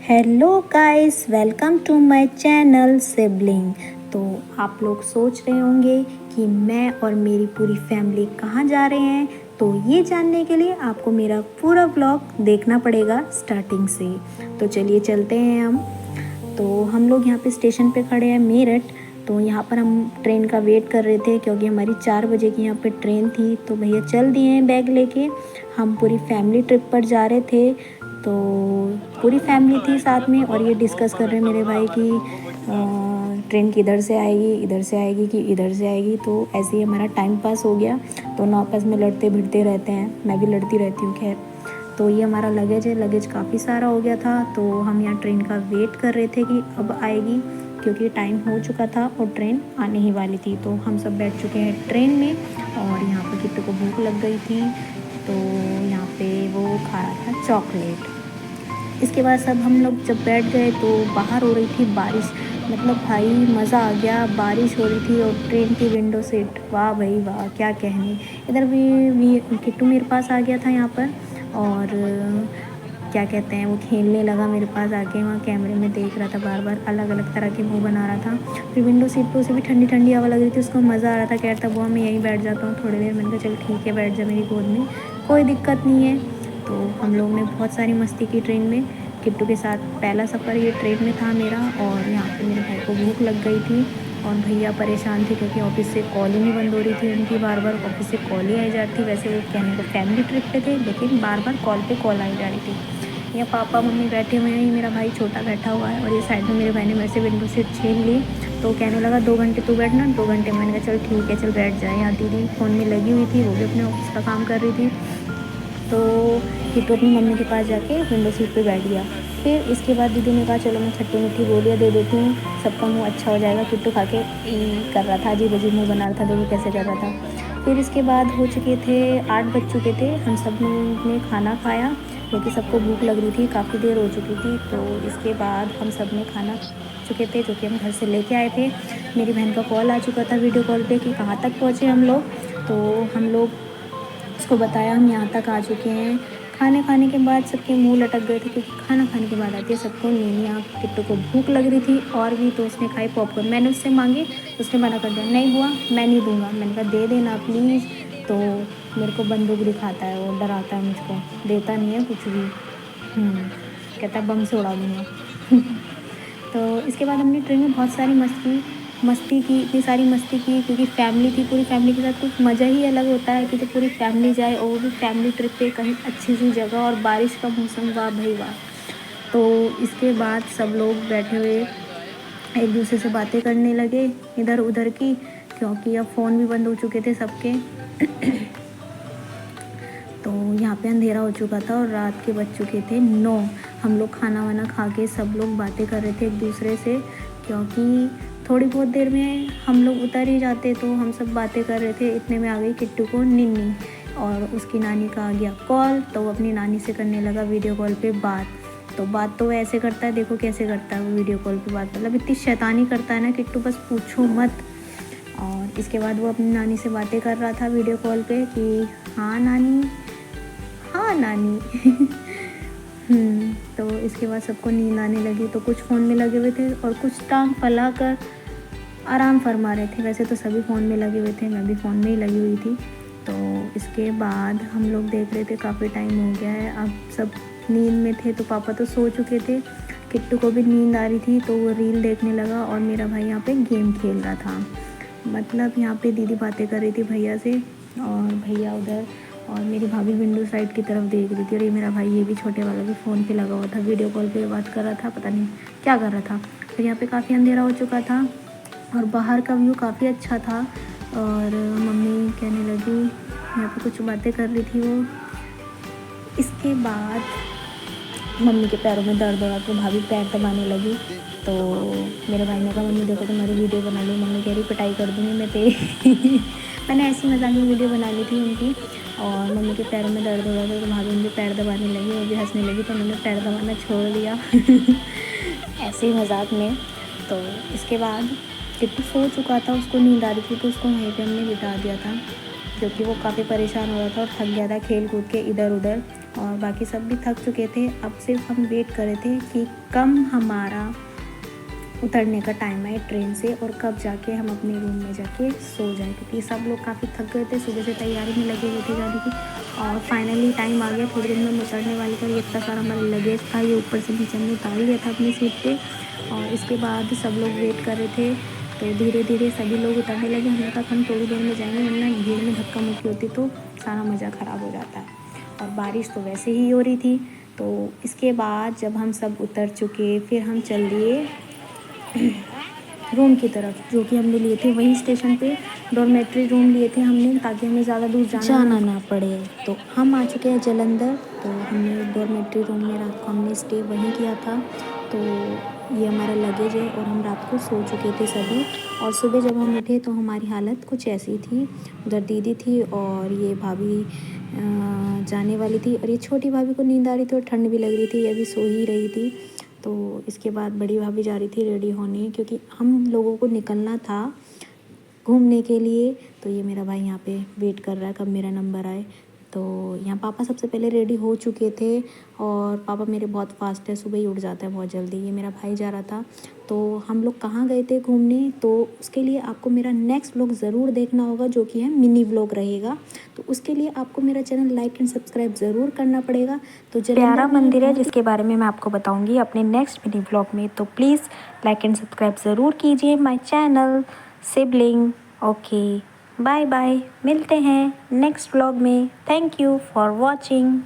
Hello guys, welcome to my channel sibling. तो आप लोग सोच रहे होंगे कि मैं और मेरी पूरी फैमिली कहाँ जा रहे हैं। तो ये जानने के लिए आपको मेरा पूरा व्लॉग देखना पड़ेगा स्टार्टिंग से। तो चलिए चलते हैं हम। तो हम लोग यहाँ पे स्टेशन पे खड़े हैं मेरठ। तो यहाँ पर हम ट्रेन का वेट कर रहे थे क्योंकि हमारी 4 बजे की यहाँ पे ट्रेन थी। तो भैया चल दिए हैं बैग लेके। हम पूरी फैमिली ट्रिप पर जा रहे थे। तो पूरी फैमिली थी साथ में और ये डिस्कस कर रहे हैं मेरे भाई कि ट्रेन किधर से आएगी, इधर से आएगी कि इधर से आएगी। तो ऐसे ही हमारा टाइम पास हो गया। दोनों आपस में लड़ते भिड़ते रहते हैं, मैं भी लड़ती रहती हूँ खैर। तो ये हमारा लगेज है, लगेज काफ़ी सारा हो गया था। तो हम यहाँ ट्रेन का वेट कर रहे थे कि अब आएगी, क्योंकि टाइम हो चुका था और ट्रेन आने ही वाली थी। तो हम सब बैठ चुके हैं ट्रेन में और यहाँ पर किट्टू को भूख लग गई थी। तो यहाँ पे वो खा रहा था चॉकलेट। इसके बाद सब हम लोग जब बैठ गए तो बाहर हो रही थी बारिश। मतलब भाई मज़ा आ गया, बारिश हो रही थी और ट्रेन की विंडो सीट, वाह भाई वाह, क्या कहने। इधर भी किट्टू मेरे पास आ गया था यहाँ पर और क्या कहते हैं, वो खेलने लगा मेरे पास आके। वहाँ कैमरे में देख रहा था, बार बार अलग अलग तरह के मुँह बना रहा था। फिर विंडो सीट पे उसे भी ठंडी ठंडी हवा लग रही थी, उसको मज़ा आ रहा था। कह रहा था बुआ मैं यहीं बैठ जाता हूँ थोड़ी देर। मैंने कहा चल ठीक है, बैठ जा मेरी गोद में, कोई दिक्कत नहीं है। तो हम लोग ने बहुत सारी मस्ती की ट्रेन में किट्टू के साथ। पहला सफ़र ये ट्रेन में था मेरा। और यहाँ पे मेरे भाई को भूख लग गई थी और भैया परेशान थे क्योंकि ऑफिस से कॉल ही नहीं बंद हो रही थी उनकी। बार बार ऑफिस से कॉल ही आई जा रही थी। वैसे वो कहने को फैमिली ट्रिप पे थे, लेकिन बार बार कॉल पे कॉल आई जा रही थी। यहाँ पापा मम्मी बैठे हुए हैं, ये मेरा भाई छोटा बैठा हुआ है और ये साइड में मेरे भाई ने मेरे से विंडो सीट छीन ली। तो कहने लगा 2 घंटे तू बैठना, 2 घंटे। मैंने कहा चल ठीक है, चल बैठ जाए। यहाँ दीदी फ़ोन में लगी हुई थी, वो भी अपने ऑफिस का काम कर रही थी। तो किट्टू अपनी मम्मी के पास जाके विंडो सीट पे बैठ गया। फिर इसके बाद दीदी ने कहा चलो मैं खट्टी मीठी गोलियाँ दे देती हूँ, सबका मुंह अच्छा हो जाएगा। किट्टू खा के कर रहा था, अजीब अजीब मुँह बना रहा था, देखो कैसे कर रहा था। फिर इसके बाद हो चुके थे 8 बज चुके थे। हम सब ने खाना खाया क्योंकि सबको भूख लग रही थी, काफ़ी देर हो चुकी थी। तो इसके बाद हम सब ने खाना चुके थे, जो कि हम घर से लेके आए थे। मेरी बहन का कॉल आ चुका था वीडियो कॉल पे कि कहाँ तक पहुँचे हम लोग। तो हम लोग उसको बताया हम यहाँ तक आ चुके हैं। खाने खाने के बाद सबके मुंह लटक गए थे क्योंकि खाना खाने के बाद आती है सबको नींद। यहाँ किट्टू को भूख लग रही थी और भी, तो उसने खाई पॉपकॉर्न। मैंने उससे मांगे, उसने मना कर दिया, नहीं बुआ मैं नहीं दूंगा। मैंने कहा दे देना प्लीज़। तो मेरे को बंदूक दिखाता है, वो डराता है मुझको, देता नहीं है कुछ भी। कहता है बम से उड़ा दूँगा। तो इसके बाद हमने ट्रेन में बहुत सारी मस्ती की, इतनी सारी मस्ती की क्योंकि फैमिली थी। पूरी फैमिली के साथ कुछ मज़ा ही अलग होता है कि तो पूरी फैमिली जाए और वो भी फैमिली ट्रिप पे कहीं अच्छी सी जगह और बारिश का मौसम, वाह भाई वाह। तो इसके बाद सब लोग बैठे हुए एक दूसरे से बातें करने लगे इधर उधर की, क्योंकि अब फ़ोन भी बंद हो चुके थे सबके। तो यहाँ पे अंधेरा हो चुका था और रात के बज चुके थे 9। हम लोग खाना वाना खा के सब लोग बातें कर रहे थे एक दूसरे से, क्योंकि थोड़ी बहुत देर में हम लोग उतर ही जाते। तो हम सब बातें कर रहे थे, इतने में आ गई किट्टू को निन्नी और उसकी नानी का आ गया कॉल। तो वो अपनी नानी से करने लगा वीडियो कॉल पे बात। तो बात तो वो ऐसे करता है, देखो कैसे करता है वो वीडियो कॉल पे बात। मतलब इतनी शैतानी करता है ना किट्टू, बस पूछो मत। और इसके बाद वो अपनी नानी से बातें कर रहा था वीडियो कॉल पे कि हाँ नानी, हाँ नानी। तो इसके बाद सबको नींद आने लगी। तो कुछ फ़ोन में लगे हुए थे और कुछ टांग फैला कर आराम फरमा रहे थे। वैसे तो सभी फ़ोन में लगे हुए थे, मैं भी फ़ोन में ही लगी हुई थी। तो इसके बाद हम लोग देख रहे थे, काफ़ी टाइम हो गया है, अब सब नींद में थे। तो पापा तो सो चुके थे, किट्टू को भी नींद आ रही थी। तो वो रील देखने लगा और मेरा भाई यहाँ पे गेम खेल रहा था। मतलब यहाँ पे दीदी बातें कर रही थी भैया से और भैया उधर, और मेरी भाभी विंडो साइड की तरफ देख रही थी। और ये मेरा भाई, ये भी छोटे वाला भी फ़ोन पे लगा हुआ था, वीडियो कॉल पे बात कर रहा था, पता नहीं क्या कर रहा था। फिर यहाँ पे काफ़ी अंधेरा हो चुका था और बाहर का व्यू काफ़ी अच्छा था। और मम्मी कहने लगी, यहाँ पे कुछ बातें कर रही थी वो। इसके बाद मम्मी के पैरों में दर्द हो रहा तो भाभी पैर दबाने लगी। तो मेरे भाई ने कहा मम्मी देखो तुम्हारी वीडियो बना ली। मम्मी कह रही पिटाई कर दूँगी मैं तेरी। मैंने ऐसी मजाक में वीडियो बना ली थी उनकी। और मम्मी के पैरों में दर्द हो रहा था तो भाभी उनके पैर दबाने लगी, वो भी हंसने लगी। तो उन्होंने पैर दबाना छोड़ दिया। ऐसे ही मजाक में। तो इसके बाद किट्टू सो चुका था, उसको नींद आ रही थी, तो उसको वहीं पे हमने बिठा दिया था क्योंकि वो काफ़ी परेशान हो रहा था और थक गया था खेल कूद के इधर उधर। और बाकी सब भी थक चुके थे। अब सिर्फ हम वेट कर रहे थे कि कब हमारा उतरने का टाइम है ट्रेन से और कब जाके हम अपने रूम में जाके सो जाए, क्योंकि सब लोग काफ़ी थक गए थे, सुबह से तैयारी में लगे हुए थे जाने की। और फाइनली टाइम आ गया, थोड़ी देर में हम उतरने वाले थे। ये इतना सारा हमारा लगेज था, ये ऊपर से नीचे हमने उतार लिया था अपनी सीट पे। और इसके बाद सब लोग वेट कर रहे थे, तो धीरे धीरे सभी लोग उतरने लगे। हमने कहा हम थोड़ी देर में जाएंगे, वरना भीड़ में धक्का मुक्की होती तो सारा मज़ा ख़राब हो जाता है। और बारिश तो वैसे ही हो रही थी। तो इसके बाद जब हम सब उतर चुके, फिर हम चल दिए रूम की तरफ, जो कि हमने लिए थे वहीं स्टेशन पे डॉर्मेट्री रूम लिए थे हमने, ताकि हमें ज़्यादा दूर जाना ना पड़े। तो हम आ चुके हैं जलंधर। तो हमने डॉर्मेट्री रूम में रात को हमने स्टे वहीं किया था। तो ये हमारा लगेज है और हम रात को सो चुके थे सभी। और सुबह जब हम उठे तो हमारी हालत कुछ ऐसी थी। उधर दीदी थी और ये भाभी जाने वाली थी, और ये छोटी भाभी को नींद आ रही थी और ठंड भी लग रही थी, ये अभी सो ही रही थी। तो इसके बाद बड़ी भाभी जा रही थी रेडी होने, क्योंकि हम लोगों को निकलना था घूमने के लिए। तो ये मेरा भाई यहाँ पे वेट कर रहा है कब मेरा नंबर आए। तो यहाँ पापा सबसे पहले रेडी हो चुके थे, और पापा मेरे बहुत फास्ट है, सुबह ही उठ जाता है बहुत जल्दी। ये मेरा भाई जा रहा था। तो हम लोग कहाँ गए थे घूमने, तो उसके लिए आपको मेरा नेक्स्ट व्लॉग ज़रूर देखना होगा, जो कि है मिनी व्लॉग रहेगा। तो उसके लिए आपको मेरा चैनल लाइक एंड सब्सक्राइब ज़रूर करना पड़ेगा। तो प्यारा मंदिर है जिसके बारे में मैं आपको बताऊँगी अपने नेक्स्ट मिनी व्लॉग में। तो प्लीज़ लाइक एंड सब्सक्राइब ज़रूर कीजिए my channel sibling. Okay, bye bye, मिलते हैं नेक्स्ट व्लॉग में। Thank you for watching.